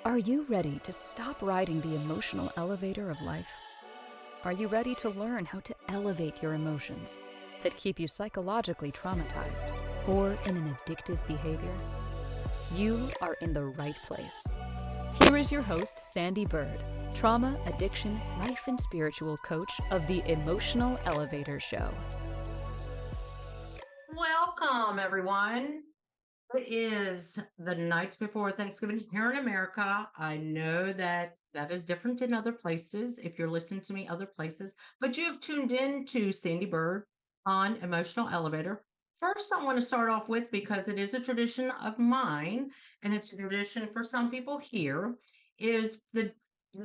Are you ready to stop riding the emotional elevator of life? Are you ready to learn how to elevate your emotions that keep you psychologically traumatized or in an addictive behavior? You are in the right place. Here is your host, Sandee Byrd, trauma, addiction, life, and spiritual coach of the Emotional Elevator Show. Welcome, everyone. It is the night before Thanksgiving here in America. I know that that is different in other places if you're listening to me other places, but you have tuned in to Sandee Byrd on Emotional Elevator. First, I want to start off with because it is a tradition of mine, and it's a tradition for some people here, is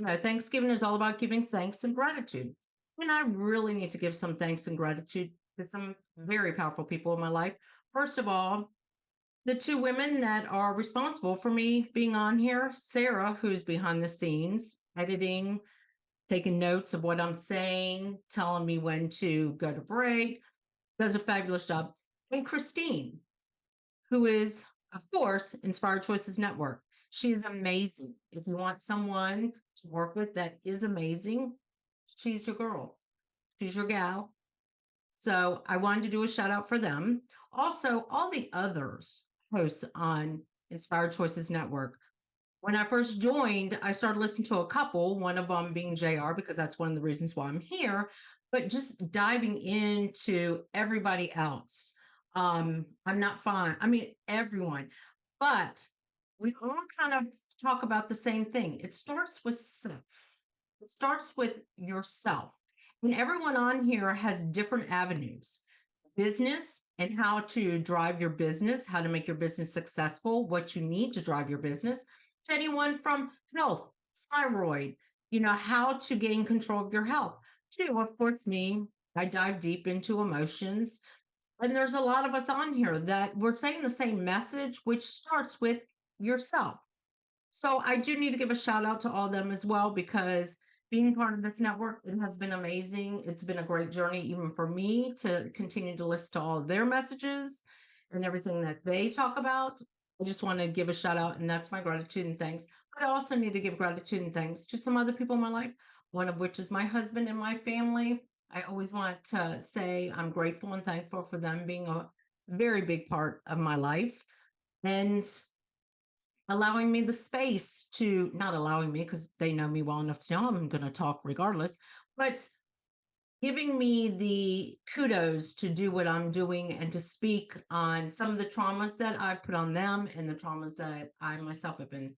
Thanksgiving is all about giving thanks and gratitude. And I really need to give some thanks and gratitude to some very powerful people in my life. First of all, the two women that are responsible for me being on here, Sarah, who's behind the scenes, editing, taking notes of what I'm saying, telling me when to go to break, does a fabulous job. And Christine, who is, of course, Inspired Choices Network. She's amazing. If you want someone to work with that is amazing, she's your girl. She's your gal. So I wanted to do a shout out for them. Also, all the others hosts on Inspired Choices Network. When I first joined, I started listening to a couple, one of them being JR, because that's one of the reasons why I'm here, but just diving into everybody else. I'm not fine. I mean, everyone, but we all kind of talk about the same thing. It starts with self. It starts with yourself. And everyone on here has different avenues business and how to drive your business, how to make your business successful, what you need to drive your business, to anyone from health, thyroid, how to gain control of your health. To, of course, me, I dive deep into emotions. And there's a lot of us on here that we're saying the same message, which starts with yourself. So I do need to give a shout out to all of them as well because being part of this network, it has been amazing. It's been a great journey, even for me, to continue to listen to all of their messages and everything that they talk about. I just want to give a shout out, and that's my gratitude and thanks. But I also need to give gratitude and thanks to some other people in my life, one of which is my husband and my family. I always want to say I'm grateful and thankful for them being a very big part of my life. And allowing me the space to not allowing me because they know me well enough to know I'm going to talk regardless, but giving me the kudos to do what I'm doing and to speak on some of the traumas that I put on them and the traumas that I myself have been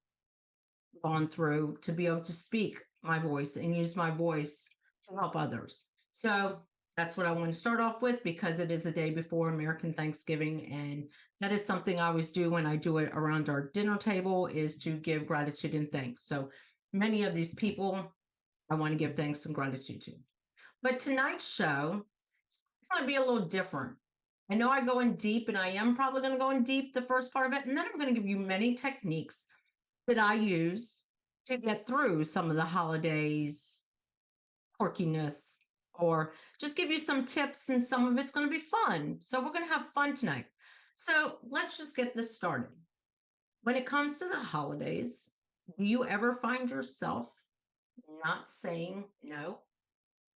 gone through to be able to speak my voice and use my voice to help others. So that's what I want to start off with because it is the day before American Thanksgiving. And that is something I always do when I do it around our dinner table is to give gratitude and thanks. So many of these people I want to give thanks and gratitude to. But tonight's show is going to be a little different. I know I go in deep and I am probably going to go in deep the first part of it. And then I'm going to give you many techniques that I use to get through some of the holidays, quirkiness, or just give you some tips, and some of it's going to be fun. So, we're going to have fun tonight. So, let's just get this started. When it comes to the holidays, do you ever find yourself not saying no?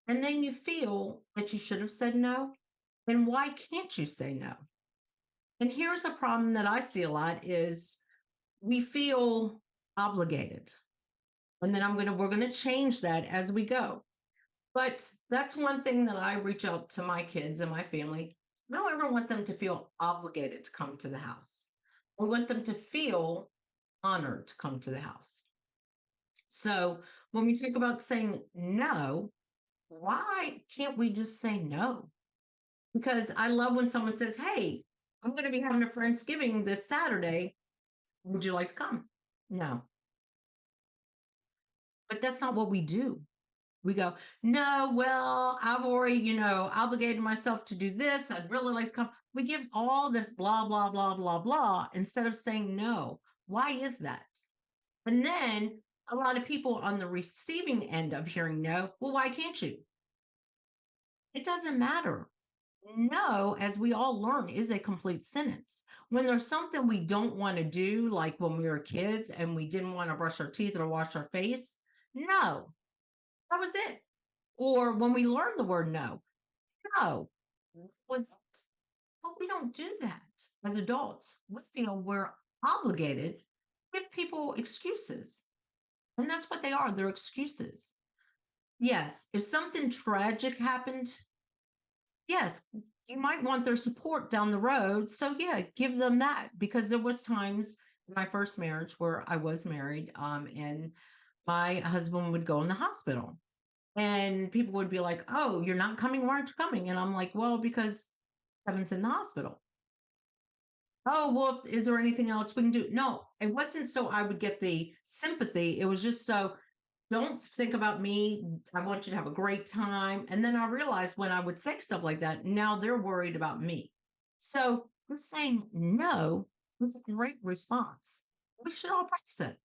And then you feel that you should have said no? Then why can't you say no? And here's a problem that I see a lot is we feel obligated. And then we're going to change that as we go. But that's one thing that I reach out to my kids and my family. I don't ever want them to feel obligated to come to the house. I want them to feel honored to come to the house. So when we talk about saying no, why can't we just say no? Because I love when someone says, "Hey, I'm going to be having a Friendsgiving this Saturday. Would you like to come?" No, but that's not what we do. We go, "No, well, I've already, obligated myself to do this. I'd really like to come." We give all this blah, blah, blah, blah, blah instead of saying no. Why is that? And then a lot of people on the receiving end of hearing no, well, why can't you? It doesn't matter. No, as we all learn, is a complete sentence. When there's something we don't want to do, like when we were kids and we didn't want to brush our teeth or wash our face, no, that was it. Or when we learned the word no, no, was it. But we don't do that as adults. We feel we're obligated to give people excuses. And that's what they are. They're excuses. Yes, if something tragic happened, yes, you might want their support down the road. So yeah, give them that because there was times in my first marriage where I was married, and my husband would go in the hospital, and people would be like, "Oh, you're not coming? Why aren't you coming?" And I'm like, "Well, because Kevin's in the hospital." Oh, well, is there anything else we can do? No, it wasn't so I would get the sympathy. It was just so don't think about me. I want you to have a great time. And then I realized when I would say stuff like that, now they're worried about me. So just saying no was a great response. We should all practice it.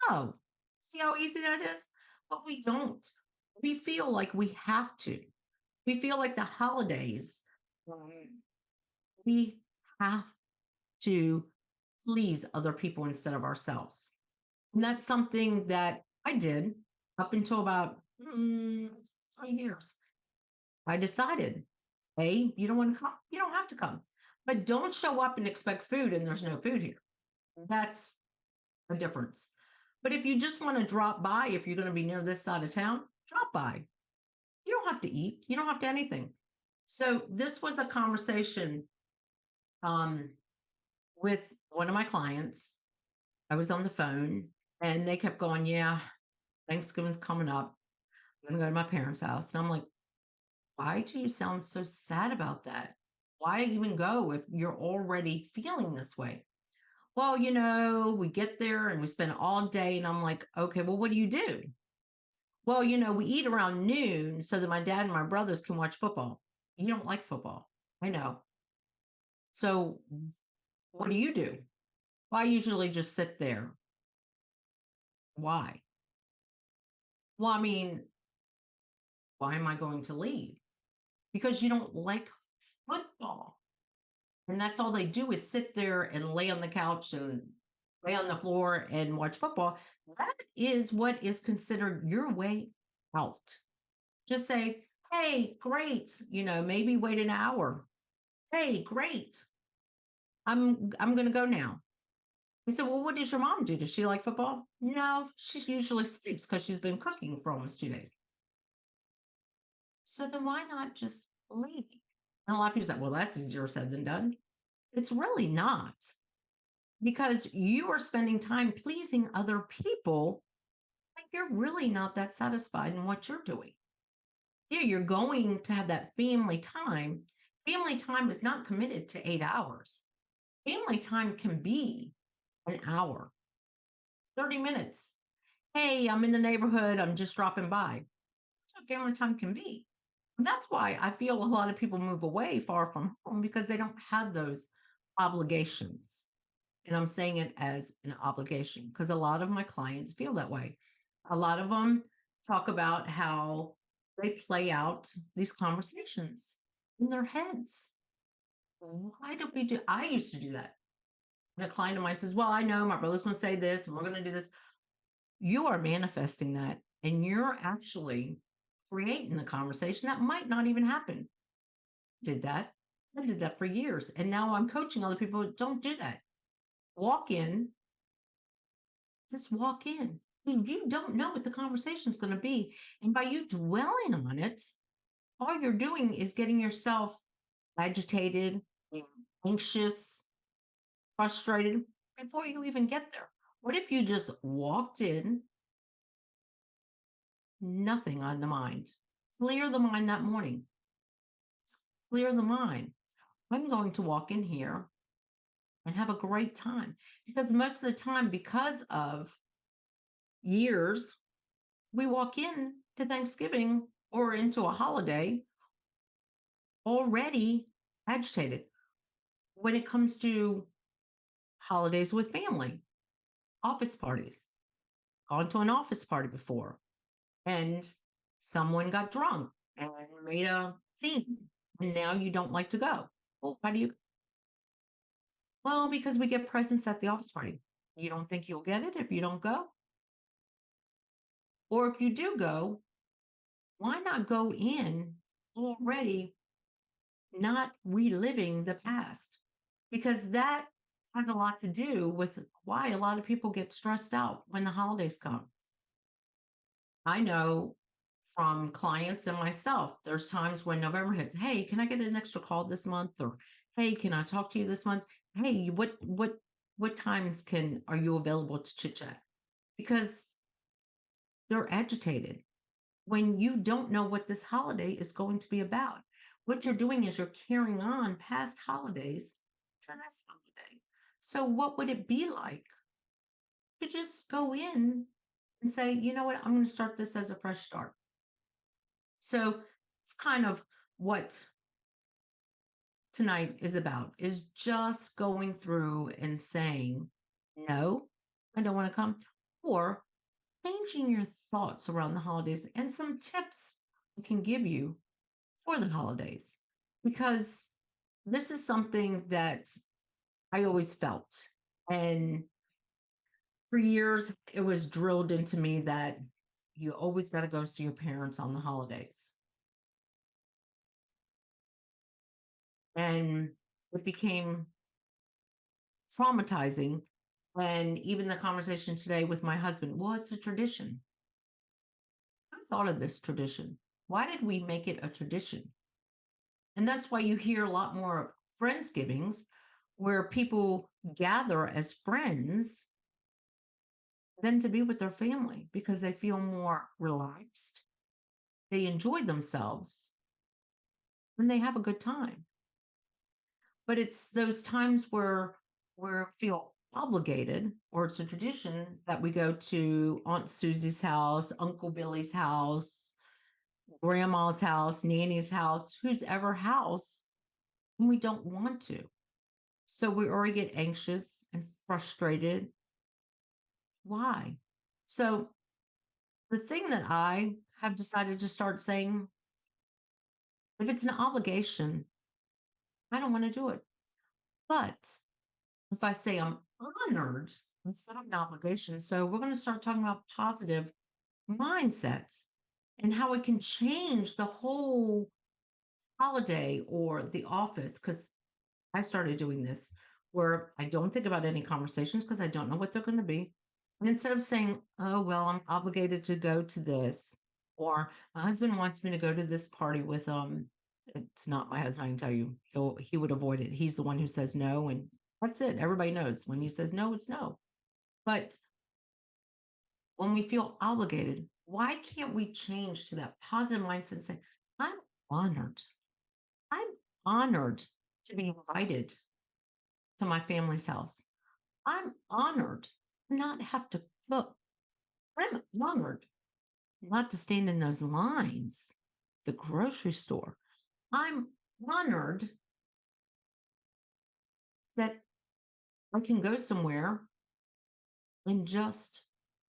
No. See how easy that is? But we don't. We feel like we have to. We feel like the holidays, um, we have to please other people instead of ourselves. And that's something that I did up until about 3 years. I decided, hey, you don't want to come, you don't have to come. But don't show up and expect food and there's no food here. That's a difference. But if you just want to drop by, if you're going to be near this side of town, drop by. You don't have to eat, you don't have to anything. So this was a conversation um, with one of my clients. I was on the phone and they kept going, yeah, Thanksgiving's coming up. I'm gonna go to my parents' house. And I'm like, why do you sound so sad about that? Why even go if you're already feeling this way? Well, we get there and we spend all day. And I'm like, okay, well, what do you do? Well, we eat around noon so that my dad and my brothers can watch football. You don't like football. I know. So what do you do? Well, I usually just sit there. Why? Well, I mean, why am I going to leave? Because you don't like football. And that's all they do is sit there and lay on the couch and lay on the floor and watch football. That is what is considered your way out. Just say, hey, great. Maybe wait an hour. Hey, great. I'm gonna go now. He said, well, what does your mom do? Does she like football? No, she usually sleeps because she's been cooking for almost 2 days. So then why not just leave? And a lot of people say, well, that's easier said than done. It's really not because you are spending time pleasing other people. Like you're really not that satisfied in what you're doing. Yeah, you're going to have that family time. Family time is not committed to 8 hours. Family time can be an hour, 30 minutes. Hey, I'm in the neighborhood. I'm just dropping by. That's what family time can be. And that's why I feel a lot of people move away far from home because they don't have those obligations. And I'm saying it as an obligation because a lot of my clients feel that way. A lot of them talk about how they play out these conversations in their heads. Why do we do? I used to do that. And a client of mine says, well, I know my brother's going to say this and we're going to do this. You are manifesting that and you're actually creating the conversation that might not even happen. Did that. I did that for years. And now I'm coaching other people. Don't do that. Walk in, just walk in. You don't know what the conversation is going to be. And by you dwelling on it, all you're doing is getting yourself agitated, anxious, frustrated before you even get there. What if you just walked in, nothing on the mind? Clear the mind that morning. Clear the mind. I'm going to walk in here and have a great time. Because most of the time, because of years, we walk in to Thanksgiving or into a holiday already agitated. When it comes to holidays with family, office parties, gone to an office party before, and someone got drunk and made a scene. and now you don't like to go. Well, why do you? Well, because we get presents at the office party. You don't think you'll get it if you don't go? Or if you do go, why not go in already not reliving the past? Because that has a lot to do with why a lot of people get stressed out when the holidays come. I know from clients and myself, there's times when November hits, hey, can I get an extra call this month? Or hey, can I talk to you this month? Hey, what times can are you available to chit chat? Because they're agitated when you don't know what this holiday is going to be about. What you're doing is you're carrying on past holidays to this holiday. So, what would it be like to just go in and say, you know what, I'm going to start this as a fresh start? So, it's kind of what tonight is about is just going through and saying, no, I don't want to come, or changing your thoughts around the holidays and some tips I can give you for the holidays because this is something that I always felt. And for years, it was drilled into me that you always got to go see your parents on the holidays. And it became traumatizing. And even the conversation today with my husband, well, it's a tradition. I thought of this tradition. Why did we make it a tradition? And that's why you hear a lot more of Friendsgivings where people gather as friends than to be with their family because they feel more relaxed. They enjoy themselves and they have a good time. But it's those times where we feel obligated, or it's a tradition that we go to Aunt Susie's house, Uncle Billy's house, grandma's house, nanny's house, whose ever house, and we don't want to. So we already get anxious and frustrated. Why? So the thing that I have decided to start saying, if it's an obligation, I don't want to do it. But if I say I'm honored instead of an obligation, so we're going to start talking about positive mindsets and how it can change the whole holiday or the office. Because I started doing this where I don't think about any conversations because I don't know what they're going to be. And instead of saying, oh, well, I'm obligated to go to this, or my husband wants me to go to this party with, it's not my husband, I can tell you, he would avoid it. He's the one who says no. And that's it. Everybody knows when he says no, it's no. But when we feel obligated, why can't we change to that positive mindset and say, I'm honored. I'm honored to be invited to my family's house. I'm honored to not have to cook. I'm honored not to stand in those lines, at the grocery store. I'm honored that I can go somewhere and just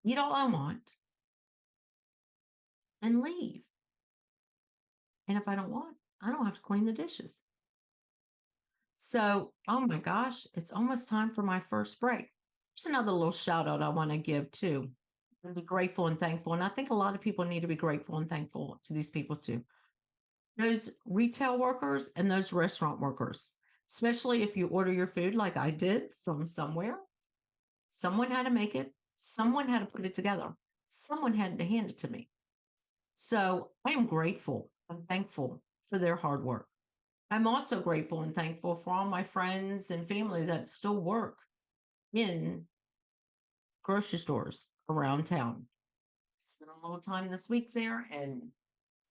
eat all I want and leave. And if I don't want, I don't have to clean the dishes. So, oh my gosh, it's almost time for my first break. There's another little shout out I want to give too, and be grateful and thankful. And I think a lot of people need to be grateful and thankful to these people too. Those retail workers and those restaurant workers, especially if you order your food like I did from somewhere, someone had to make it, someone had to put it together, someone had to hand it to me. So I am grateful and thankful for their hard work. I'm also grateful and thankful for all my friends and family that still work in grocery stores around town. Spent a little time this week there, and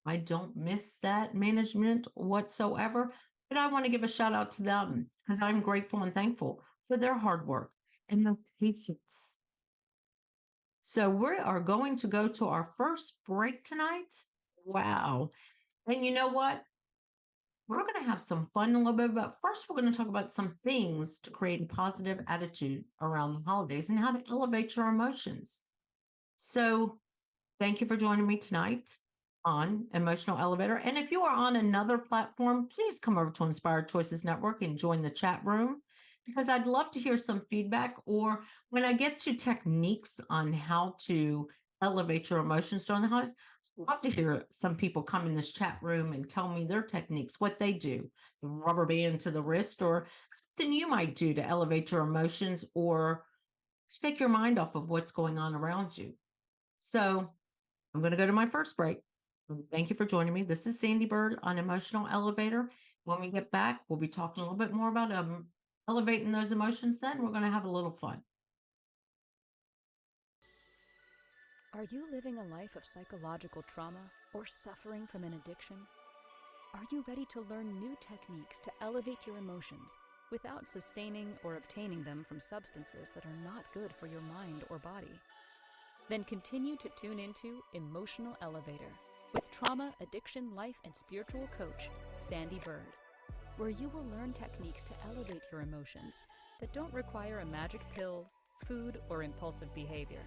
I don't miss that management whatsoever. But I want to give a shout out to them because I'm grateful and thankful for their hard work and their patience. So we are going to go to our first break tonight. Wow. And you know what? We're going to have some fun a little bit, but first, we're going to talk about some things to create a positive attitude around the holidays and how to elevate your emotions. So, thank you for joining me tonight. on Emotional Elevator. And if you are on another platform, please come over to Inspired Choices Network and join the chat room because I'd love to hear some feedback. Or when I get to techniques on how to elevate your emotions during the holidays, I'd love to hear some people come in this chat room and tell me their techniques, what they do, the rubber band to the wrist, or something you might do to elevate your emotions or to take your mind off of what's going on around you. So I'm going to go to my first break. Thank you for joining me. This is Sandee Byrd on Emotional Elevator. When we get back, we'll be talking a little bit more about elevating those emotions. Then we're going to have a little fun. Are you living a life of psychological trauma or suffering from an addiction? Are you ready to learn new techniques to elevate your emotions without sustaining or obtaining them from substances that are not good for your mind or body? Then continue to tune into Emotional Elevator with trauma, addiction, life, and spiritual coach, Sandee Byrd, where you will learn techniques to elevate your emotions that don't require a magic pill, food, or impulsive behavior.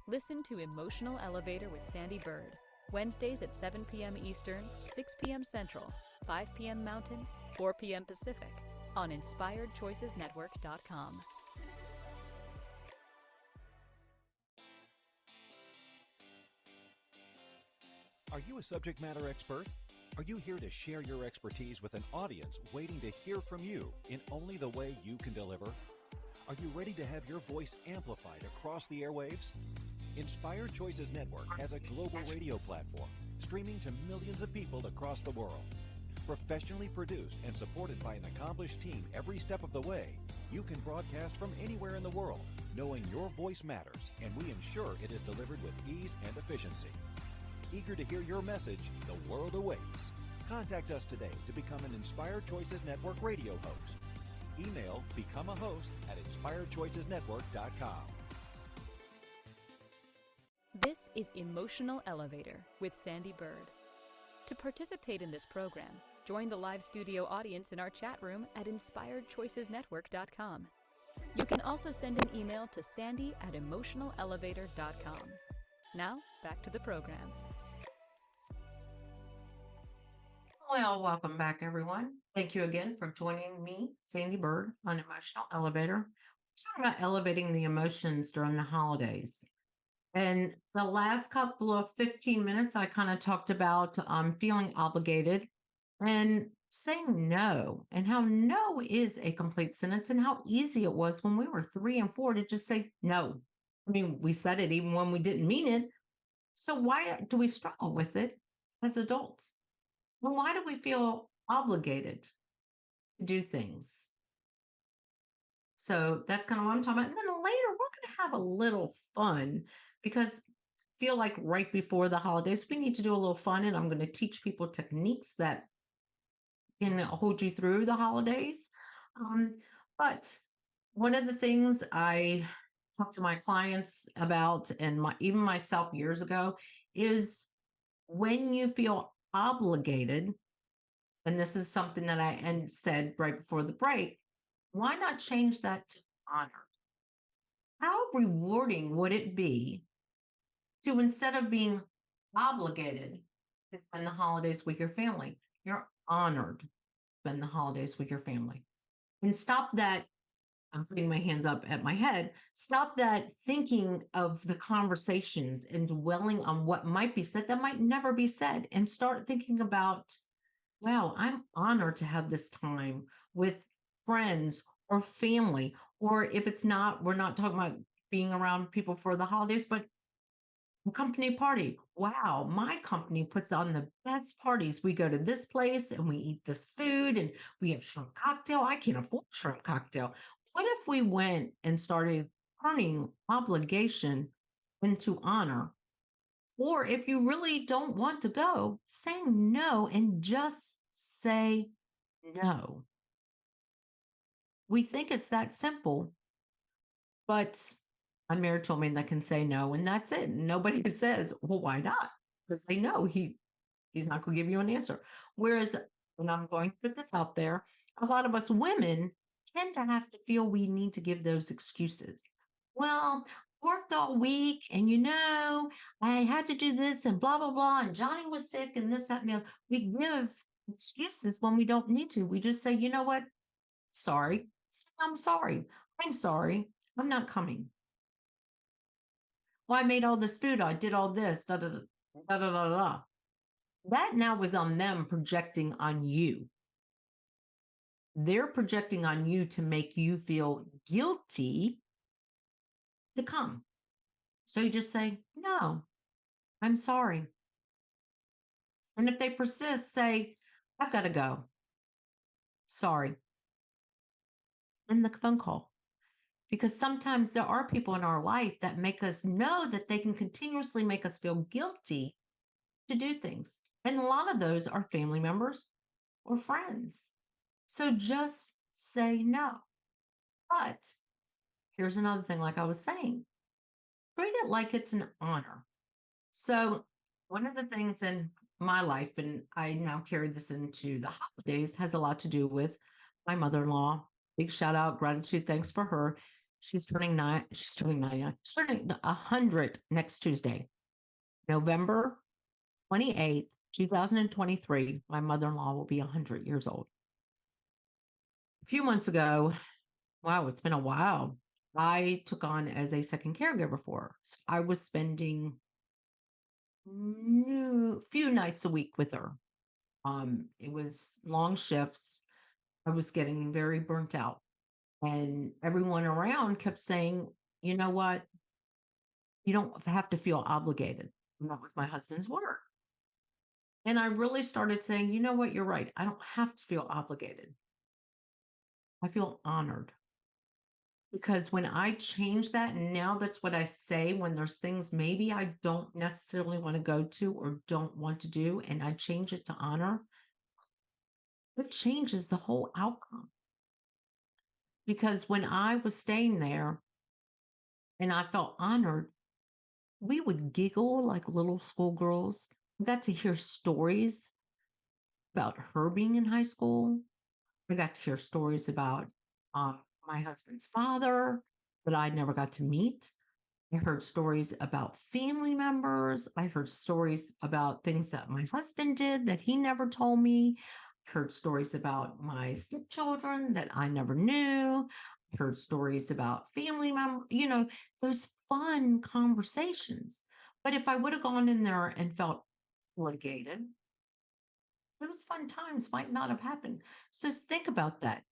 Listen to Emotional Elevator with Sandee Byrd, Wednesdays at 7 p.m. Eastern, 6 p.m. Central, 5 p.m. Mountain, 4 p.m. Pacific, on InspiredChoicesNetwork.com. Are you a subject matter expert? Are you here to share your expertise with an audience waiting to hear from you in only the way you can deliver? Are you ready to have your voice amplified across the airwaves? Inspired Choices Network has a global radio platform streaming to millions of people across the world. Professionally produced and supported by an accomplished team every step of the way, you can broadcast from anywhere in the world, knowing your voice matters, and we ensure it is delivered with ease and efficiency. Eager to hear your message, the world awaits. Contact us today to become an Inspired Choices Network radio host. Email become a host at inspiredchoicesnetwork.com. This is Emotional Elevator with Sandee Byrd. To participate in this program, join the live studio audience in our chat room at inspiredchoicesnetwork.com. You can also send an email to sandy@emotionalelevator.com. Now, back to the program. Well, welcome back, everyone. Thank you again for joining me, Sandee Byrd, on Emotional Elevator. We're talking about elevating the emotions during the holidays. And the last couple of 15 minutes, I kind of talked about feeling obligated and saying no, and how no is a complete sentence, and how easy it was when we were 3 and 4 to just say no. I mean, we said it even when we didn't mean it. So why do we struggle with it as adults? Well, why do we feel obligated to do things? So that's kind of what I'm talking about. And then later, we're going to have a little fun because I feel like right before the holidays, we need to do a little fun. And I'm going to teach people techniques that can hold you through the holidays. Um, but one of the things I talk to my clients about, and even myself years ago, is when you feel obligated, and this is something that said right before the break, why not change that to honor? How rewarding would it be to, instead of being obligated to spend the holidays with your family, you're honored to spend the holidays with your family? And stop that. I'm putting my hands up at my head. Stop that thinking of the conversations and dwelling on what might be said that might never be said, and start thinking about, wow, I'm honored to have this time with friends or family. Or if it's not, we're not talking about being around people for the holidays, but a company party. Wow, my company puts on the best parties. We go to this place and we eat this food and we have shrimp cocktail. I can't afford shrimp cocktail. What if we went and started turning obligation into honor? Or if you really don't want to go, saying no, and just say no. We think it's that simple, but I'm married to a man that can say no, and that's it. Nobody says, well, why not? Because they know he's not going to give you an answer. Whereas, and I'm going to put this out there, a lot of us women tend to have to feel we need to give those excuses. Well, worked all week and I had to do this and blah, blah, blah. And Johnny was sick and this, that, and the other. We give excuses when we don't need to. We just say, you know what? Sorry. I'm sorry. I'm sorry. I'm not coming. Well, I made all this food. I did all this. Da, da, da, da, da, da, da. That now was on them projecting on you. They're projecting on you to make you feel guilty to come. So you just say, no, I'm sorry. And if they persist, say, I've got to go. Sorry. End the phone call. Because sometimes there are people in our life that make us know that they can continuously make us feel guilty to do things. And a lot of those are family members or friends. So just say no. But here's another thing, like I was saying, treat it like it's an honor. So, one of the things in my life, and I now carry this into the holidays, has a lot to do with my mother in law. Big shout out, gratitude, thanks for her. She's turning 99, she's turning 100 next Tuesday, November 28th, 2023. My mother in law will be 100 years old. A few months ago, wow, it's been a while. I took on as a second caregiver for her. So I was spending few nights a week with her. It was long shifts. I was getting very burnt out. And everyone around kept saying, you know what? You don't have to feel obligated. And that was my husband's word. And I really started saying, you know what? You're right. I don't have to feel obligated. I feel honored. Because when I change that, and now that's what I say when there's things maybe I don't necessarily want to go to or don't want to do, and I change it to honor, it changes the whole outcome. Because when I was staying there and I felt honored, we would giggle like little schoolgirls. I got to hear stories about her being in high school. I got to hear stories about my husband's father that I never got to meet. I heard stories about family members. I heard stories about things that my husband did that he never told me. I heard stories about my stepchildren that I never knew. I heard stories about family members, those fun conversations. But if I would have gone in there and felt obligated, those fun times might not have happened. So think about that.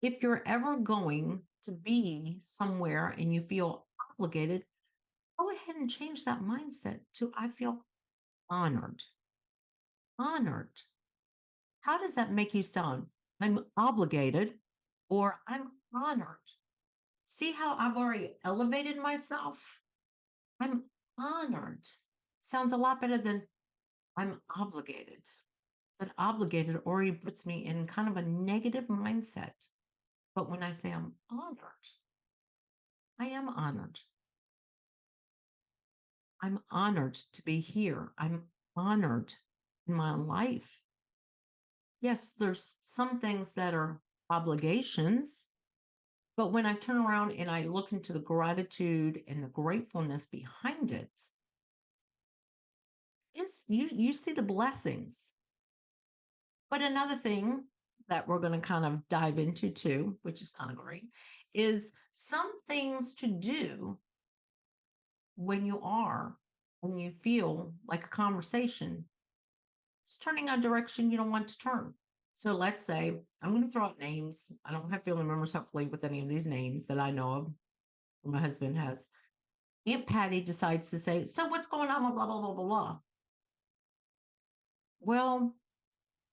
If you're ever going to be somewhere and you feel obligated, go ahead and change that mindset to I feel honored. Honored. How does that make you sound? I'm obligated or I'm honored. See how I've already elevated myself? I'm honored. Sounds a lot better than I'm obligated. That obligated already puts me in kind of a negative mindset. But when I say I'm honored, I am honored. I'm honored to be here. I'm honored in my life. Yes, there's some things that are obligations, but when I turn around and I look into the gratitude and the gratefulness behind it, is you see the blessings. But another thing that we're going to kind of dive into too, which is kind of great, is some things to do when you feel like a conversation is turning a direction you don't want to turn. So let's say I'm going to throw out names. I don't have family members, hopefully, with any of these names that I know of. My husband has. Aunt Patty decides to say, so what's going on? Blah, blah, blah, blah, blah. Well,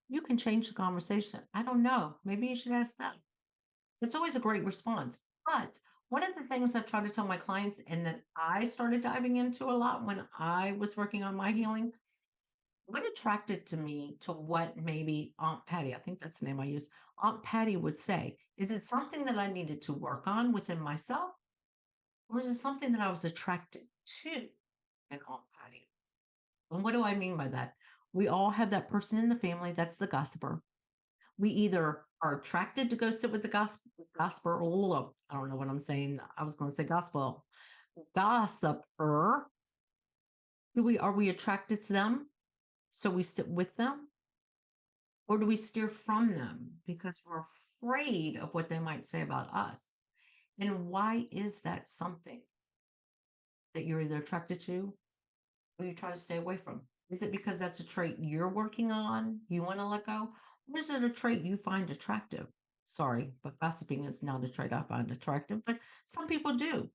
you can change the conversation. I don't know. Maybe you should ask them. It's always a great response. But one of the things I try to tell my clients, and that I started diving into a lot when I was working on my healing, what attracted to me to what maybe Aunt Patty, I think that's the name I use, Aunt Patty would say, is it something that I needed to work on within myself? Or is it something that I was attracted to in Aunt Patty? And what do I mean by that? We all have that person in the family that's the gossiper. We either are attracted to go sit with the gospel. I don't know what I'm saying. I was going to say gospel. gossiper, are we attracted to them? So we sit with them? Or do we steer from them because we're afraid of what they might say about us? And why is that something that you're either attracted to or you try to stay away from? Is it because that's a trait you're working on, you want to let go? Or is it a trait you find attractive? Sorry, but gossiping is not a trait I find attractive, but some people do.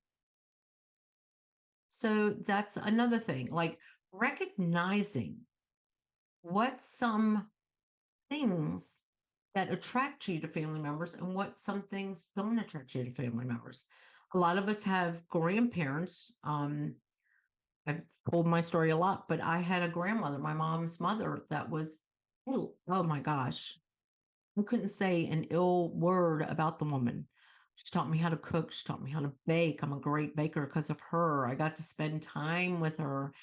So that's another thing, like recognizing what some things that attract you to family members and what some things don't attract you to family members. A lot of us have grandparents. I've told my story a lot, but I had a grandmother, my mom's mother, that was, oh my gosh, I couldn't say an ill word about the woman. She taught me how to cook. She taught me how to bake. I'm a great baker because of her. I got to spend time with her.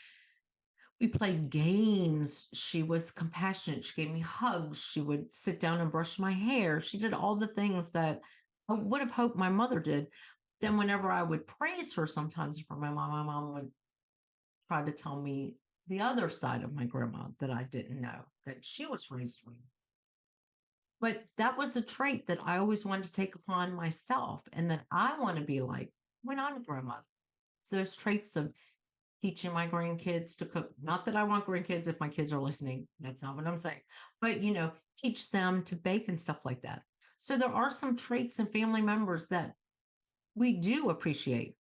We played games. She was compassionate. She gave me hugs. She would sit down and brush my hair. She did all the things that I would have hoped my mother did. Then, whenever I would praise her sometimes for my mom would try to tell me the other side of my grandma that I didn't know that she was raised with. But that was a trait that I always wanted to take upon myself and that I want to be like when I'm a grandmother. So those traits of teaching my grandkids to cook. Not that I want grandkids if my kids are listening. That's not what I'm saying. But, teach them to bake and stuff like that. So there are some traits in family members that we do appreciate.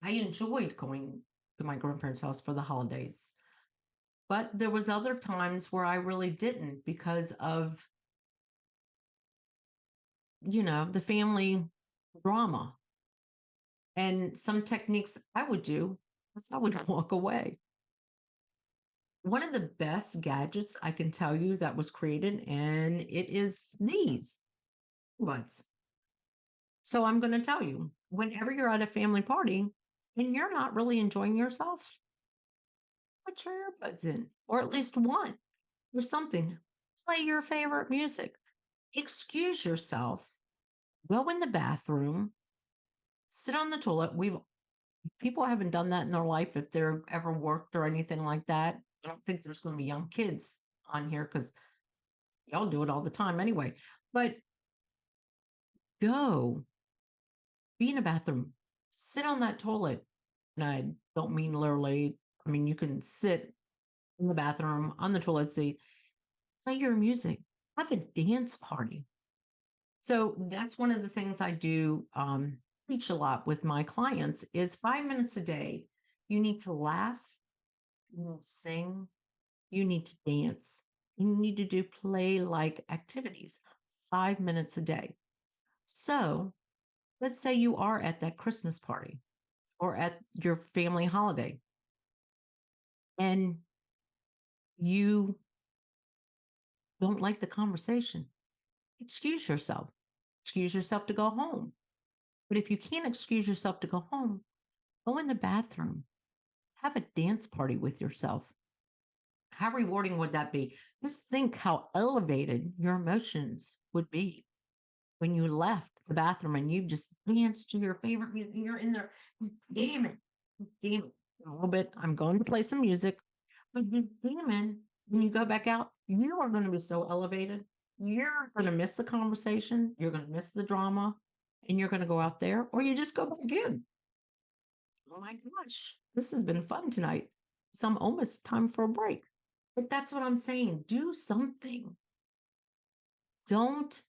I enjoyed going to my grandparents' house for the holidays. But there was other times where I really didn't because of, the family drama. And some techniques I would do is I would walk away. One of the best gadgets I can tell you that was created, and it is these buds. So I'm going to tell you, whenever you're at a family party and you're not really enjoying yourself, put your earbuds in, or at least one, or something. Play your favorite music. Excuse yourself. Go in the bathroom. Sit on the toilet. People haven't done that in their life if they've ever worked or anything like that. I don't think there's going to be young kids on here because y'all do it all the time anyway. But go be in a bathroom, sit on that toilet. And I don't mean literally, I mean, you can sit in the bathroom on the toilet seat, play your music, have a dance party. So that's one of the things I do teach a lot with my clients is 5 minutes a day. You need to laugh, you need to sing, you need to dance, you need to do play like activities 5 minutes a day. So let's say you are at that Christmas party or at your family holiday and you don't like the conversation. Excuse yourself. Excuse yourself to go home. But if you can't excuse yourself to go home, go in the bathroom. Have a dance party with yourself. How rewarding would that be? Just think how elevated your emotions would be when you left the bathroom and you just danced to your favorite music. You're in there, damn it, damn it. A little bit. I'm going to play some music, but damn it, when you go back out, you are going to be so elevated. You're going to miss the conversation. You're going to miss the drama, and you're going to go out there, or you just go back in. Oh my gosh, this has been fun tonight. So I'm almost time for a break. But that's what I'm saying. Do something. Don't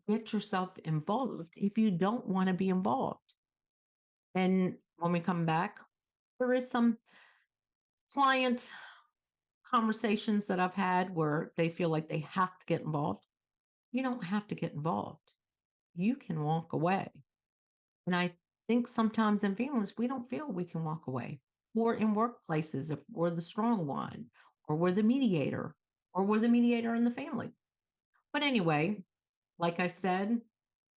get yourself involved if you don't want to be involved. And when we come back, there is some client conversations that I've had where they feel like they have to get involved. You don't have to get involved. You can walk away. And I think sometimes in families, we don't feel we can walk away. Or in workplaces, if we're the strong one, or we're the mediator, or we're the mediator in the family. But anyway, like I said,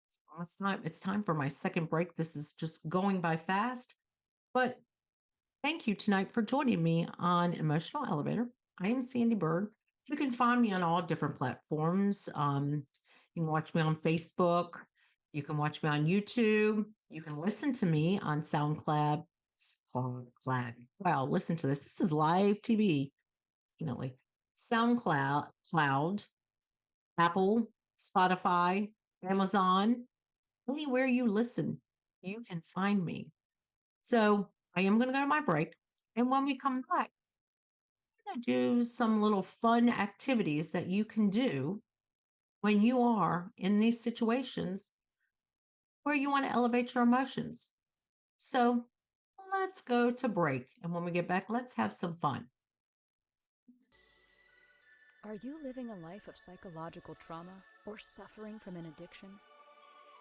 it's almost time. It's time for my second break. This is just going by fast. But thank you tonight for joining me on Emotional Elevator. I am Sandee Byrd. You can find me on all different platforms. You can watch me on Facebook. You can watch me on YouTube. You can listen to me on SoundCloud. SoundCloud. Wow, listen to this. This is live TV. Definitely. Cloud, Apple, Spotify, Amazon, anywhere you listen, you can find me. So I am going to go to my break. And when we come back, I'm going to do some little fun activities that you can do when you are in these situations where you want to elevate your emotions. So let's go to break. And when we get back, let's have some fun. Are you living a life of psychological trauma or suffering from an addiction?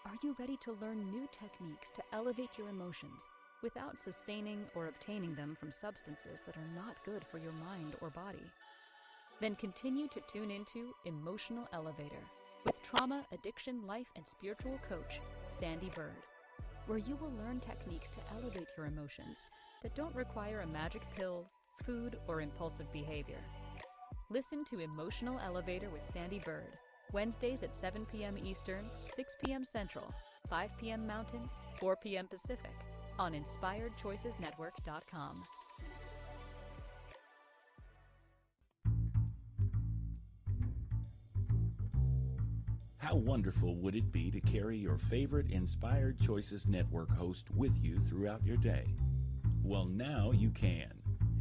Are you ready to learn new techniques to elevate your emotions without sustaining or obtaining them from substances that are not good for your mind or body? Then continue to tune into Emotional Elevator with trauma, addiction, life, and spiritual coach, Sandee Byrd, where you will learn techniques to elevate your emotions that don't require a magic pill, food, or impulsive behavior. Listen to Emotional Elevator with Sandee Byrd, Wednesdays at 7 p.m. Eastern, 6 p.m. Central, 5 p.m. Mountain, 4 p.m. Pacific, on InspiredChoicesNetwork.com. How wonderful would it be to carry your favorite Inspired Choices Network host with you throughout your day? Well, now you can.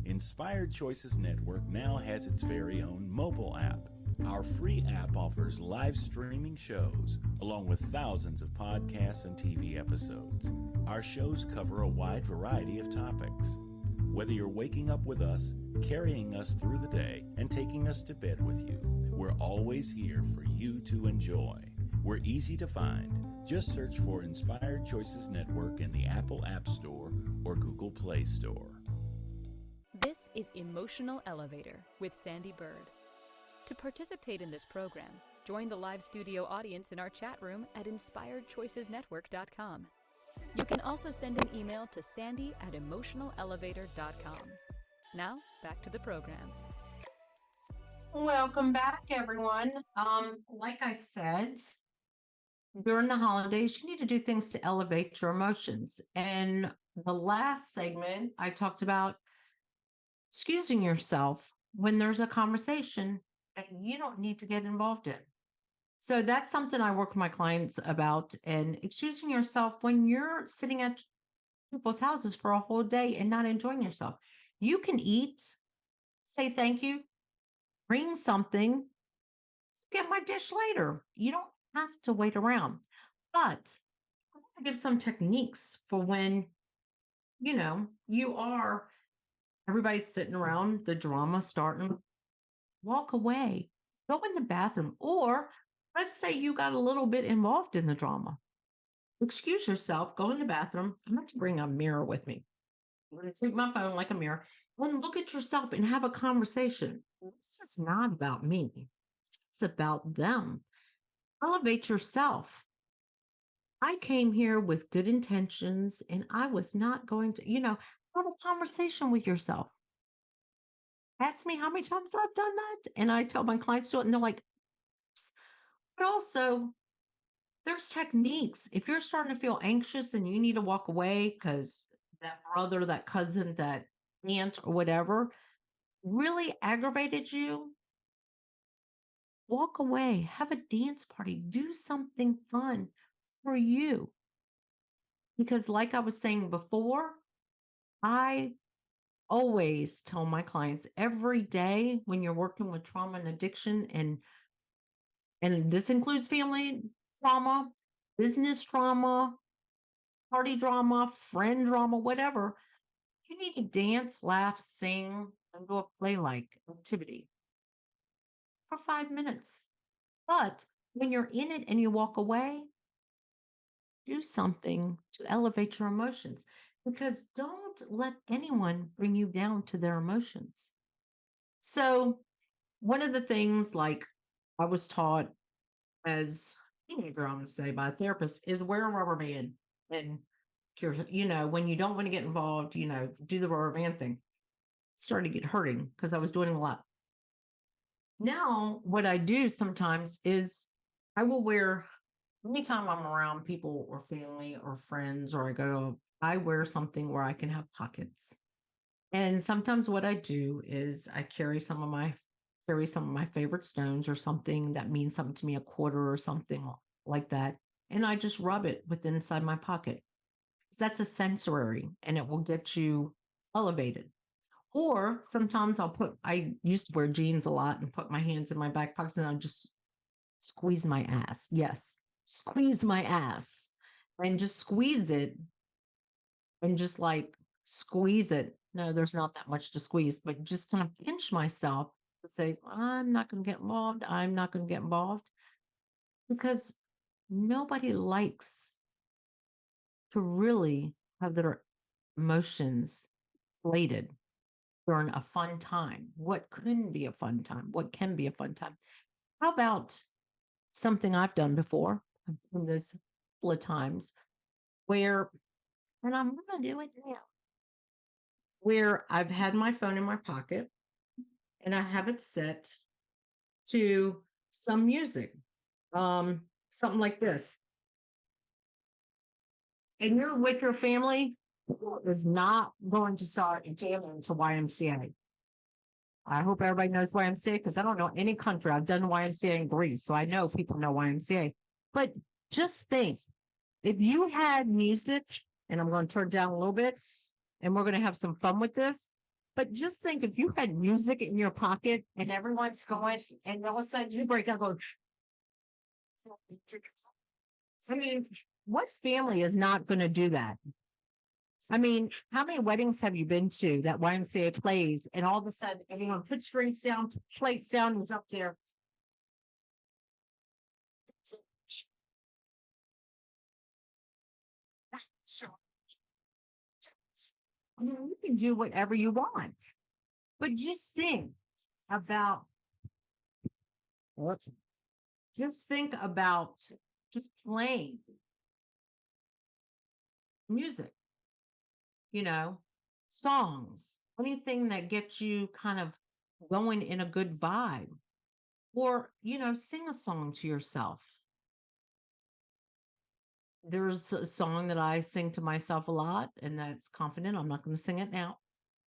Inspired Choices Network now has its very own mobile app. Our free app offers live streaming shows, along with thousands of podcasts and TV episodes. Our shows cover a wide variety of topics. Whether you're waking up with us, carrying us through the day, and taking us to bed with you, we're always here for you to enjoy. We're easy to find. Just search for Inspired Choices Network in the Apple App Store or Google Play Store. This is Emotional Elevator with Sandee Byrd. To participate in this program, join the live studio audience in our chat room at InspiredChoicesNetwork.com. You can also send an email to sandy@emotionalelevator.com. Now, back to the program. Welcome back, everyone. Like I said, during the holidays, you need to do things to elevate your emotions. And the last segment, I talked about excusing yourself when there's a conversation that you don't need to get involved in. So that's something I work with my clients about, and excusing yourself when you're sitting at people's houses for a whole day and not enjoying yourself. You can eat, say thank you, bring something, get my dish later. You don't have to wait around. But I want to give some techniques for when, you are, everybody's sitting around, the drama starting. Walk away, go in the bathroom, or let's say you got a little bit involved in the drama. Excuse yourself, go in the bathroom. I'm going to bring a mirror with me. I'm going to take my phone like a mirror and look at yourself and have a conversation. This is not about me. This is about them. Elevate yourself. I came here with good intentions and I was not going to, have a conversation with yourself. Ask me how many times I've done that. And I tell my clients to do it, and they're like, "S-" but also there's techniques. If you're starting to feel anxious and you need to walk away because that brother, that cousin, that aunt, or whatever really aggravated you, walk away, have a dance party, do something fun for you. Because, like I was saying before, I always tell my clients every day when you're working with trauma and addiction, and this includes family trauma, business trauma, party drama, friend drama, whatever, you need to dance, laugh, sing, and do a play like activity for 5 minutes. But when you're in it and you walk away, do something to elevate your emotions, because don't let anyone bring you down to their emotions. So, one of the things, like I was taught as a teenager, I'm going to say, by a therapist, is wear a rubber band. And when you don't want to get involved, do the rubber band thing. Started to get hurting because I was doing a lot. Now, what I do sometimes is I will wear anytime I'm around people or family or friends or I wear something where I can have pockets. And sometimes what I do is I carry some of my favorite stones or something that means something to me, a quarter or something like that. And I just rub it within inside my pocket. 'Cause that's a sensory and it will get you elevated. Or sometimes I used to wear jeans a lot and put my hands in my back pockets and I'll just squeeze my ass. Yes, squeeze my ass and just squeeze it and just like squeeze it. No, there's not that much to squeeze, but just kind of pinch myself to say, I'm not going to get involved. I'm not going to get involved because nobody likes to really have their emotions inflated during a fun time. What couldn't be a fun time? What can be a fun time? How about something I've done before? I've done this a couple of times where, and I'm going to do it now, where I've had my phone in my pocket and I have it set to some music, something like this. And you're with your family is not going to start jamming to YMCA. I hope everybody knows YMCA because I don't know any country. I've done YMCA in Greece, so I know people know YMCA. But just think if you had music, and I'm going to turn it down a little bit, and we're going to have some fun with this. But just think if you had music in your pocket and everyone's going, and all of a sudden you break out going, I mean, what family is not going to do that? I mean, how many weddings have you been to that YMCA plays and all of a sudden everyone puts drinks down, plates down, is up there. I mean, you can do whatever you want, but just think about just think about just playing music, you know, songs, anything that gets you kind of going in a good vibe, or, sing a song to yourself. There's a song that I sing to myself a lot, and that's confident. I'm not going to sing it now.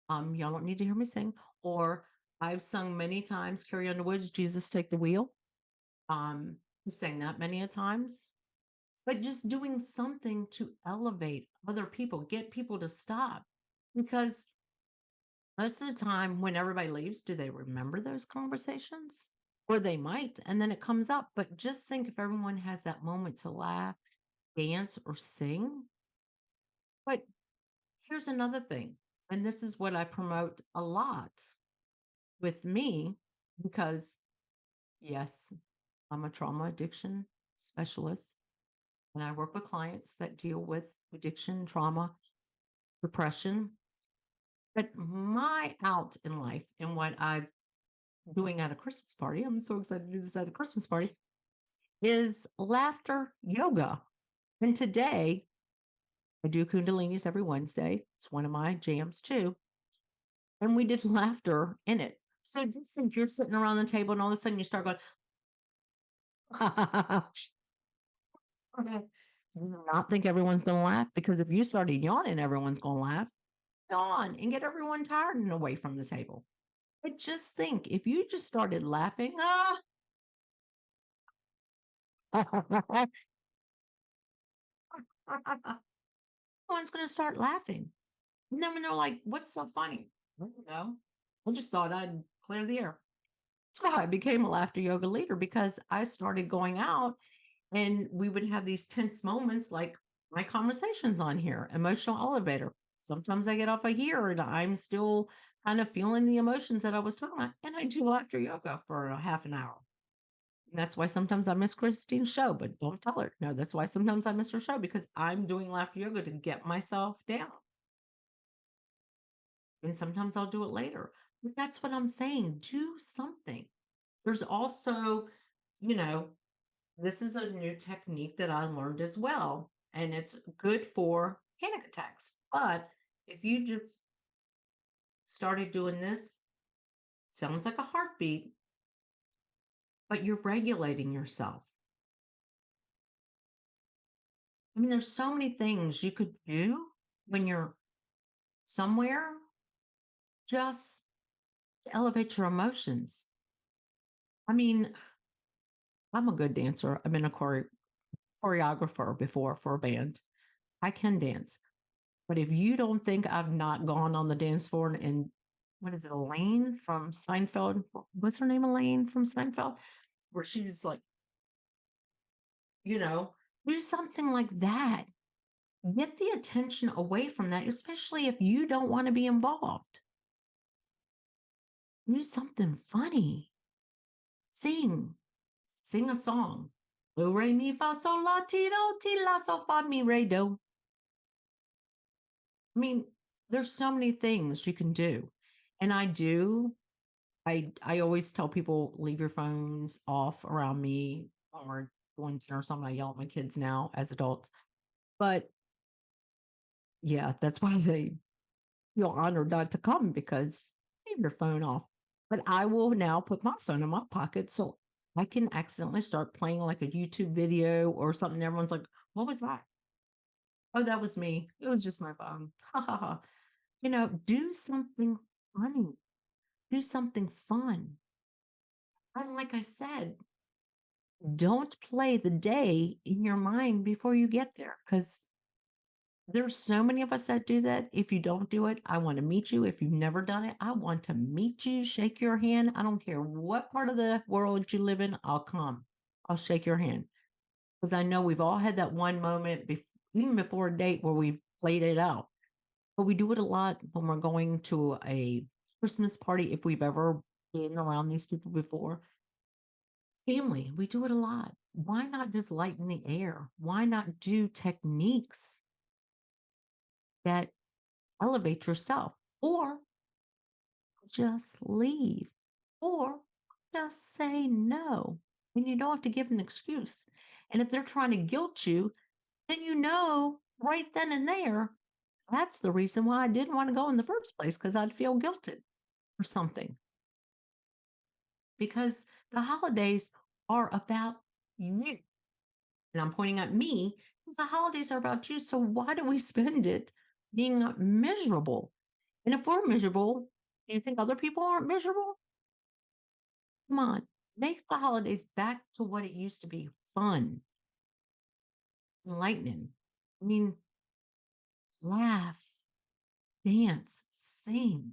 Y'all don't need to hear me sing. Or I've sung many times, Carrie Underwood's Jesus Take the Wheel. I sang that many a times. But just doing something to elevate other people, get people to stop. Because most of the time when everybody leaves, do they remember those conversations? Or they might, and then it comes up. But just think if everyone has that moment to laugh, dance, or sing. But here's another thing, and this is what I promote a lot with me because, yes, I'm a trauma addiction specialist and I work with clients that deal with addiction, trauma, depression. But my out in life and what I'm doing at a Christmas party, I'm so excited to do this at a Christmas party, is laughter yoga. And today, I do Kundalinis every Wednesday. It's one of my jams too. And we did laughter in it. So just think you're sitting around the table and all of a sudden you start going, you do not think everyone's going to laugh because if you started yawning, everyone's going to laugh. Yawn and get everyone tired and away from the table. But just think if you just started laughing, everyone's going to start laughing. And then when they're like, what's so funny? I don't know. I just thought I'd clear the air. That's how I became a laughter yoga leader because I started going out and we would have these tense moments like my conversations on here, emotional elevator. Sometimes I get off of here and I'm still kind of feeling the emotions that I was talking about. And I do laughter yoga for a half an hour. And that's why sometimes I miss Christine's show, but don't tell her. No, that's why sometimes I miss her show because I'm doing laughter yoga to get myself down. And sometimes I'll do it later. But that's what I'm saying. Do something. There's also, you know, this is a new technique that I learned as well, and it's good for panic attacks. But if you just started doing this, sounds like a heartbeat, but you're regulating yourself. I mean, there's so many things you could do when you're somewhere just to elevate your emotions. I mean, I'm a good dancer. I've been a choreographer before for a band. I can dance. But if you don't think I've not gone on the dance floor and what is it, Elaine from Seinfeld? What's her name, Elaine from Seinfeld? Where she's like, you know, do something like that. Get the attention away from that, especially if you don't want to be involved. Do something funny. Sing. Sing a song. Do, re, mi, fa, sol, la, ti, do, ti, la, sol, fa, mi, re, do. I mean, there's so many things you can do. And I do. I always tell people leave your phones off around me when we're going to dinner or something. I yell at my kids now as adults. But yeah, that's why they feel honored not to come because leave your phone off. But I will now put my phone in my pocket so I can accidentally start playing like a YouTube video or something. Everyone's like, what was that? Oh, that was me. It was just my phone. Ha ha ha. Do something funny, do something fun. And like I said, don't play the day in your mind before you get there because there's so many of us that do that. If you don't do it, I want to meet you. If you've never done it, I want to meet you, shake your hand. I don't care what part of the world you live in, I'll come. I'll shake your hand because I know we've all had that one moment, even before a date, where we played it out. But we do it a lot when we're going to a Christmas party, if we've ever been around these people before. Family, we do it a lot. Why not just lighten the air? Why not do techniques that elevate yourself? Or just leave, or just say no. And you don't have to give an excuse. And if they're trying to guilt you, then you know right then and there, that's the reason why I didn't want to go in the first place, because I'd feel guilted or something. Because the holidays are about you. And I'm pointing at me because the holidays are about you. So why do we spend it being miserable? And if we're miserable, do you think other people aren't miserable? Come on, make the holidays back to what it used to be, fun, enlightening. I mean, laugh, dance, sing.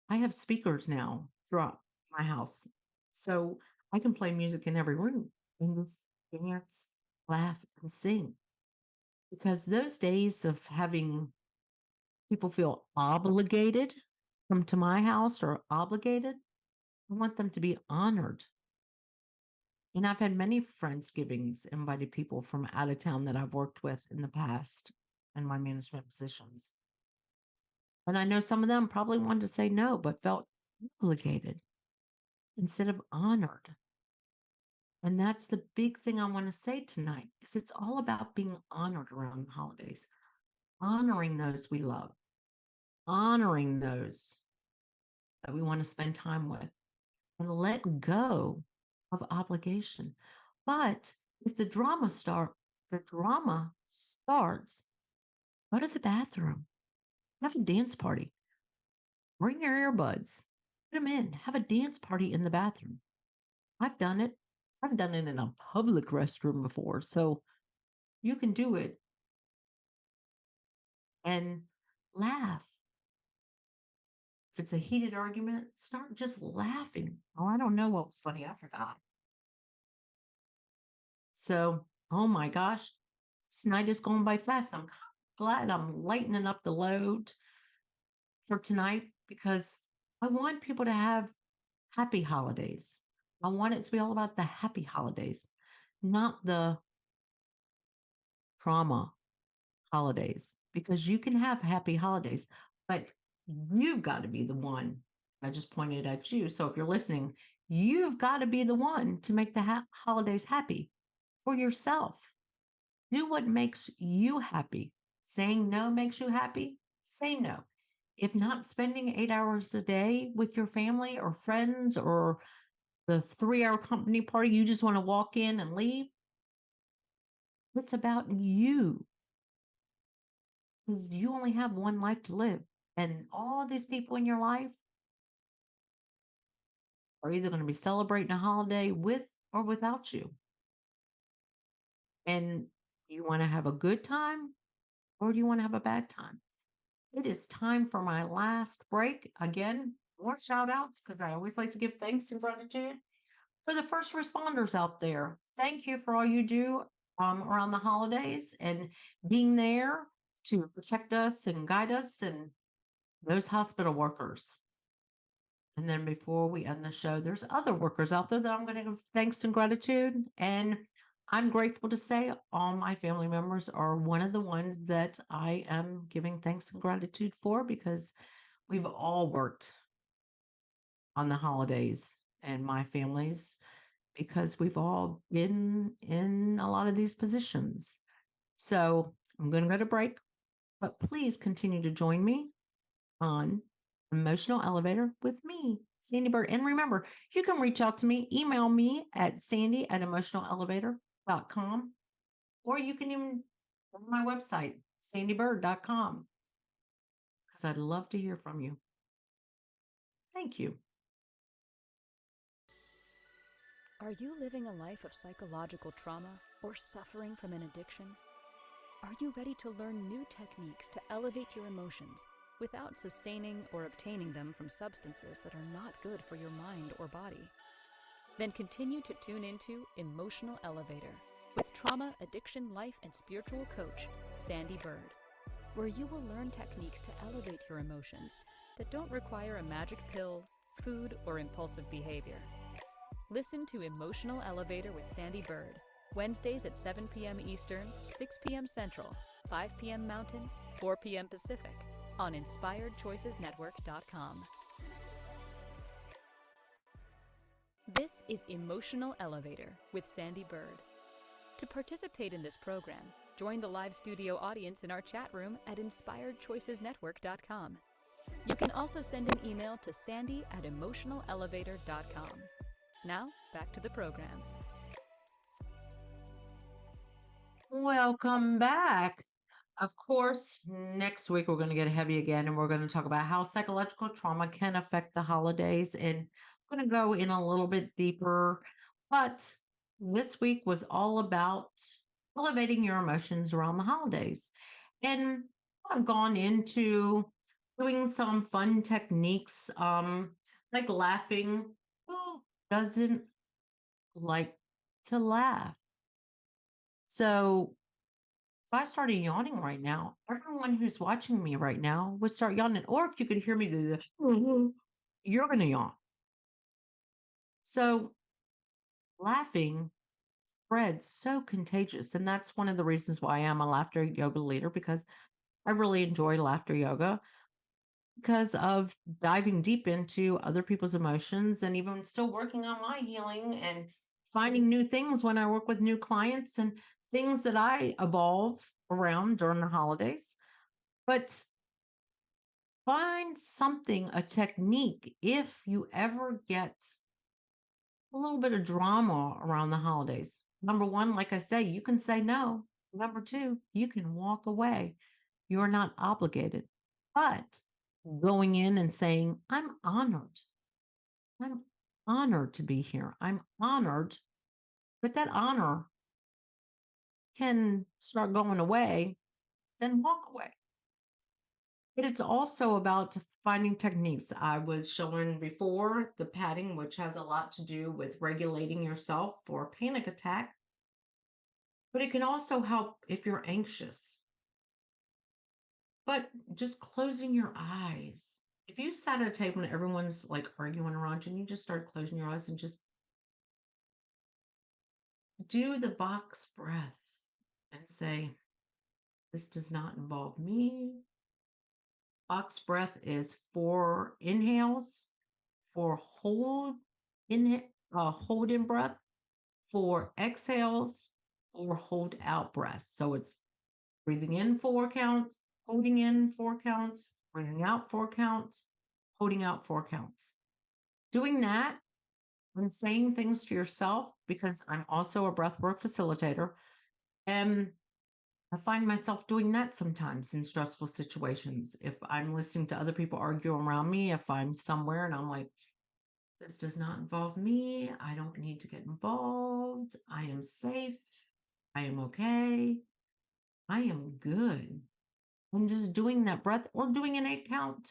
I have speakers now throughout my house. So I can play music in every room and just dance, laugh, and sing. Because those days of having people feel obligated come to my house or obligated, I want them to be honored. And I've had many Friendsgivings, invited people from out of town that I've worked with in the past in my management positions. And I know some of them probably wanted to say no, but felt obligated instead of honored. And that's the big thing I want to say tonight is it's all about being honored around the holidays, honoring those we love, honoring those that we want to spend time with, and let go of obligation. But if the drama starts, go to the bathroom, have a dance party, bring your earbuds, put them in, have a dance party in the bathroom. I've done it. I've done it in a public restroom before. So you can do it and laugh. If it's a heated argument, start just laughing. Oh, I don't know what was funny. I forgot. So, oh my gosh, this night is going by fast. I'm glad I'm lightening up the load for tonight because I want people to have happy holidays. I want it to be all about the happy holidays, not the trauma holidays, because you can have happy holidays, but you've got to be the one. I just pointed at you. So if you're listening, you've got to be the one to make the holidays happy for yourself. Do what makes you happy. Saying no makes you happy. Say no. If not spending 8 hours a day with your family or friends or the 3 hour company party, you just want to walk in and leave, It's about you because you only have one life to live. And all these people in your life are either going to be celebrating a holiday with or without you. And you want to have a good time or do you want to have a bad time? It is time for my last break. Again, more shout outs because I always like to give thanks and gratitude for the first responders out there. Thank you for all you do around the holidays and being there to protect us and guide us and those hospital workers. And then before we end the show, there's other workers out there that I'm going to give thanks and gratitude. And I'm grateful to say all my family members are one of the ones that I am giving thanks and gratitude for because we've all worked on the holidays and my families because we've all been in a lot of these positions. So I'm going to go to break, but please continue to join me on Emotional Elevator with me, Sandee Byrd. And remember, you can reach out to me, email me at sandy@emotionalelevator.com, or you can even go to my website, sandeebyrd.com, because I'd love to hear from you. Thank you. Are you living a life of psychological trauma or suffering from an addiction? Are you ready to learn new techniques to elevate your emotions without sustaining or obtaining them from substances that are not good for your mind or body? Then continue to tune into Emotional Elevator with trauma, addiction, life, and spiritual coach, Sandee Byrd, where you will learn techniques to elevate your emotions that don't require a magic pill, food, or impulsive behavior. Listen to Emotional Elevator with Sandee Byrd, Wednesdays at 7 p.m. Eastern, 6 p.m. Central, 5 p.m. Mountain, 4 p.m. Pacific, on InspiredChoicesNetwork.com. This is Emotional Elevator with Sandee Byrd. To participate in this program, join the live studio audience in our chat room at InspiredChoicesNetwork.com. You can also send an email to sandy@emotionalelevator.com. Now, back to the program. Welcome back. Of course, next week we're going to get heavy again and we're going to talk about how psychological trauma can affect the holidays. And I'm going to go in a little bit deeper. But this week was all about elevating your emotions around the holidays. And I've gone into doing some fun techniques, like laughing. Who doesn't like to laugh? So if I started yawning right now, everyone who's watching me right now would start yawning. Or if you could hear me do the, you're going to yawn. So laughing spreads so contagious. And that's one of the reasons why I'm a laughter yoga leader, because I really enjoy laughter yoga because of diving deep into other people's emotions and even still working on my healing and finding new things when I work with new clients and things that I evolve around during the holidays. But find something, a technique, if you ever get a little bit of drama around the holidays. Number one, like I say, you can say no. Number two, you can walk away. You're not obligated. But going in and saying, I'm honored. I'm honored to be here. I'm honored. But that honor can start going away, then walk away. But it's also about finding techniques. I was showing before the padding, which has a lot to do with regulating yourself for a panic attack. But it can also help if you're anxious. But just closing your eyes. If you sat at a table and everyone's like arguing around you and you just start closing your eyes and just do the box breath and say, this does not involve me. Box breath is 4 inhales, 4 hold in breath, 4 exhales, 4 hold out breaths. So it's breathing in 4 counts, holding in 4 counts, breathing out 4 counts, holding out 4 counts. Doing that and saying things to yourself, because I'm also a breathwork facilitator, And I find myself doing that sometimes in stressful situations. If I'm listening to other people argue around me, if I'm somewhere and I'm like, this does not involve me, I don't need to get involved, I am safe, I am okay, I am good. I'm just doing that breath or doing an 8 count.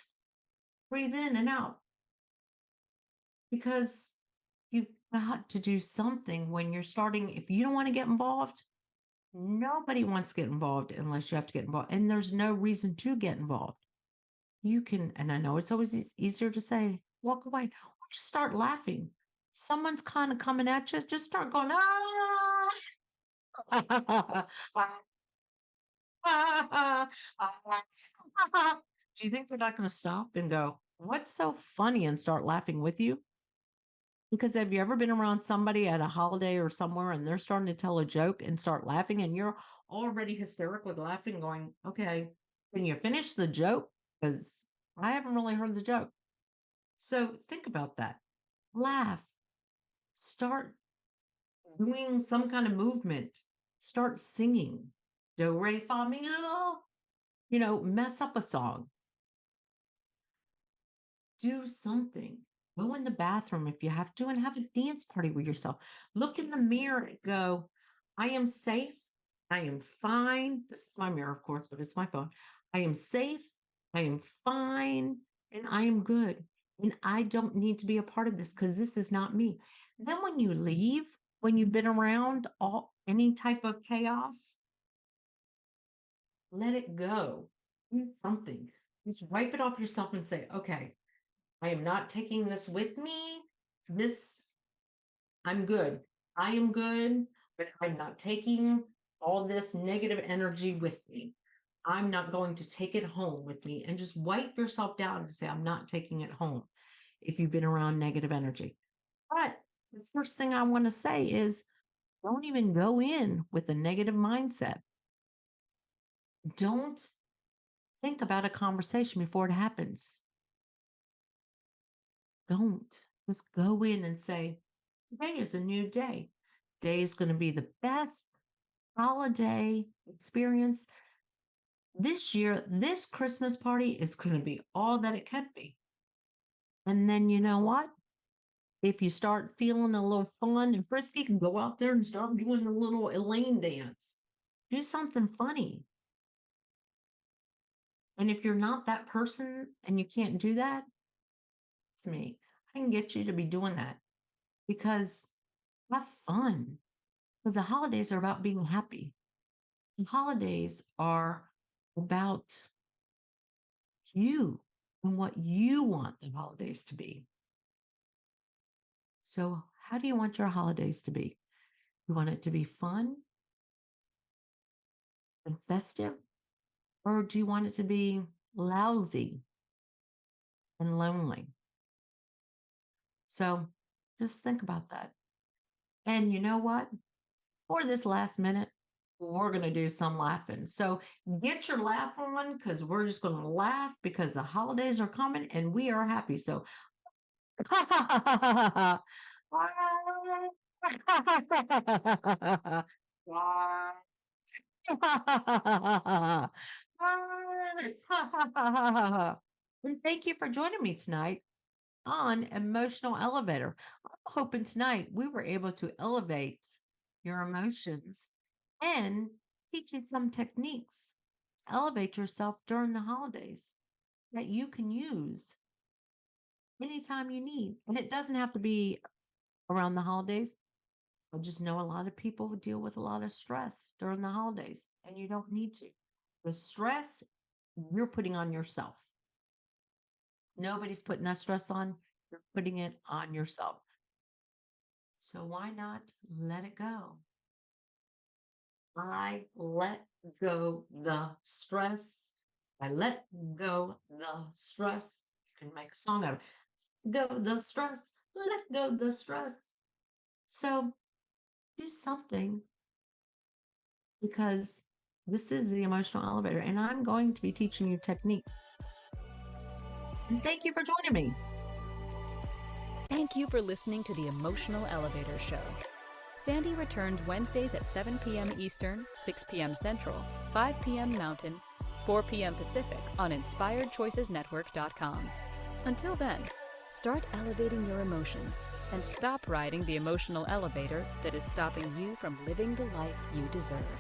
Breathe in and out because you've got to do something when you're starting. If you don't want to get involved, nobody wants to get involved unless you have to get involved. And there's no reason to get involved. You can, and I know it's always easier to say, walk away, or just start laughing. Someone's kind of coming at you, just start going, ah. Do you think they're not going to stop and go, what's so funny, and start laughing with you? Because have you ever been around somebody at a holiday or somewhere and they're starting to tell a joke and start laughing and you're already hysterically laughing, going, okay, can you finish the joke? Because I haven't really heard the joke. So think about that. Laugh. Start doing some kind of movement. Start singing. Do, re, fa, mi, la. Mess up a song. Do something. Go in the bathroom if you have to and have a dance party with yourself. Look in the mirror and go, I am safe. I am fine. This is my mirror, of course, but it's my phone. I am safe. I am fine. And I am good. And I don't need to be a part of this because this is not me. Then when you leave, when you've been around any type of chaos, let it go. Do something. Just wipe it off yourself and say, okay, I am not taking this with me. I'm good. I am good, but I'm not taking all this negative energy with me. I'm not going to take it home with me, and just wipe yourself down and say, I'm not taking it home if you've been around negative energy. But the first thing I want to say is don't even go in with a negative mindset. Don't think about a conversation before it happens. Don't. Just go in and say, today is a new day. Today is going to be the best holiday experience. This year, this Christmas party is going to be all that it can be. And then you know what? If you start feeling a little fun and frisky, you can go out there and start doing a little Elaine dance. Do something funny. And if you're not that person and you can't do that, it's me. I can get you to be doing that because have fun. Because the holidays are about being happy. The holidays are about you and what you want the holidays to be. So, how do you want your holidays to be? You want it to be fun and festive, or do you want it to be lousy and lonely? So, just think about that. And you know what? For this last minute, we're going to do some laughing. So, get your laugh on because we're just going to laugh because the holidays are coming and we are happy. So, and thank you for joining me tonight on Emotional Elevator. I'm hoping tonight we were able to elevate your emotions and teach you some techniques to elevate yourself during the holidays that you can use anytime you need. And it doesn't have to be around the holidays. I just know a lot of people deal with a lot of stress during the holidays, and you don't need to. The stress you're putting on yourself. Nobody's putting that stress on, you're putting it on yourself. So why not let it go? I let go the stress. I let go the stress. You can make a song out of it. Go the stress. Let go the stress. So do something because this is the emotional elevator and I'm going to be teaching you techniques. And thank you for joining me. Thank you for listening to the Emotional Elevator Show. Sandee returns Wednesdays at 7 p.m. Eastern, 6 p.m. Central, 5 p.m. Mountain, 4 p.m. Pacific on InspiredChoicesNetwork.com. Until then, start elevating your emotions and stop riding the emotional elevator that is stopping you from living the life you deserve.